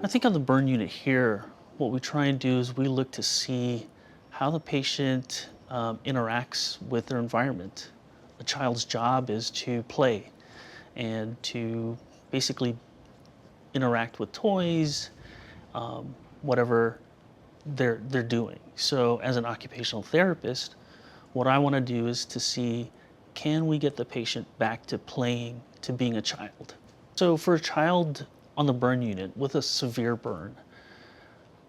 think on the burn unit here, what we try and do is we look to see how the patient interacts with their environment. A child's job is to play and to basically interact with toys, whatever they're doing. So as an occupational therapist, what I want to do is to see, can we get the patient back to playing, to being a child? So for a child on the burn unit with a severe burn,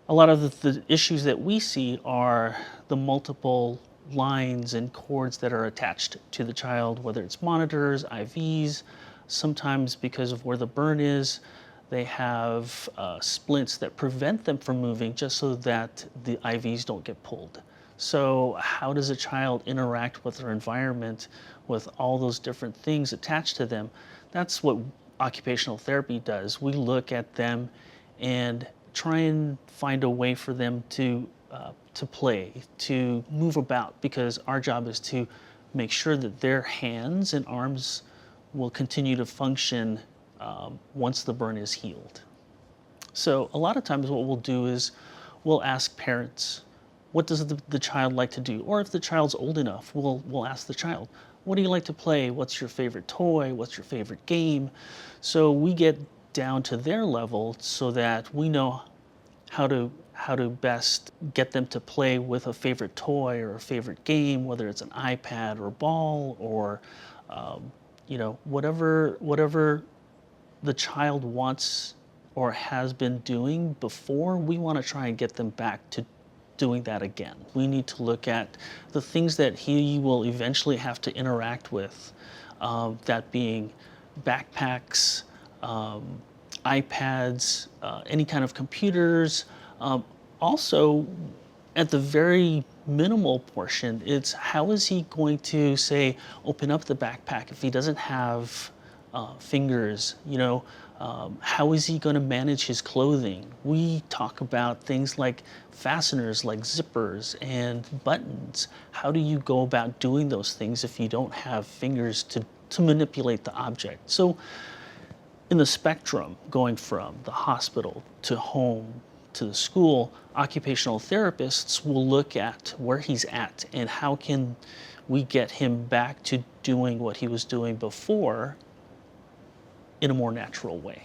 a lot of the issues that we see are the multiple lines and cords that are attached to the child, whether it's monitors, IVs. Sometimes because of where the burn is, they have splints that prevent them from moving just so that the IVs don't get pulled. So how does a child interact with their environment with all those different things attached to them? That's what occupational therapy does. We look at them and try and find a way for them to play, to move about, because our job is to make sure that their hands and arms will continue to function once the burn is healed. So a lot of times what we'll do is we'll ask parents, what does the child like to do? Or if the child's old enough, we'll ask the child, what do you like to play? What's your favorite toy? What's your favorite game? So we get down to their level so that we know how to best get them to play with a favorite toy or a favorite game, whether it's an iPad or ball or whatever the child wants or has been doing before. We want to try and get them back to doing that again. We need to look at the things that he will eventually have to interact with, that being backpacks, iPads, any kind of computers. Also, at the very minimal portion, it's how is he going to, say, open up the backpack if he doesn't have fingers, how is he going to manage his clothing? We talk about things like fasteners, like zippers and buttons. How do you go about doing those things if you don't have fingers to manipulate the object? So in the spectrum, going from the hospital to home to the school, occupational therapists will look at where he's at and how can we get him back to doing what he was doing before in a more natural way.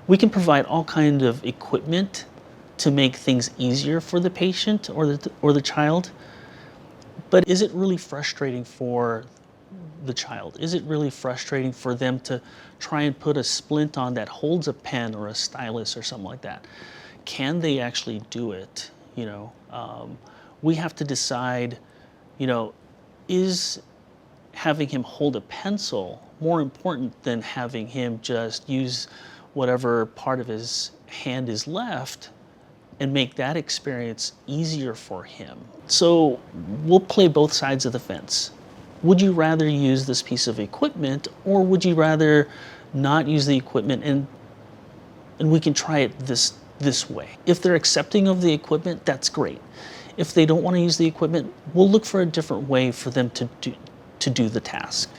We can provide all kinds of equipment to make things easier for the patient or the child, but is it really frustrating for the child? Is it really frustrating for them to try and put a splint on that holds a pen or a stylus or something like that? Can they actually do it? We have to decide, is having him hold a pencil more important than having him just use whatever part of his hand is left and make that experience easier for him? So we'll play both sides of the fence. Would you rather use this piece of equipment, or would you rather not use the equipment and we can try it this way? If they're accepting of the equipment, that's great. If they don't want to use the equipment, we'll look for a different way for them to do the task.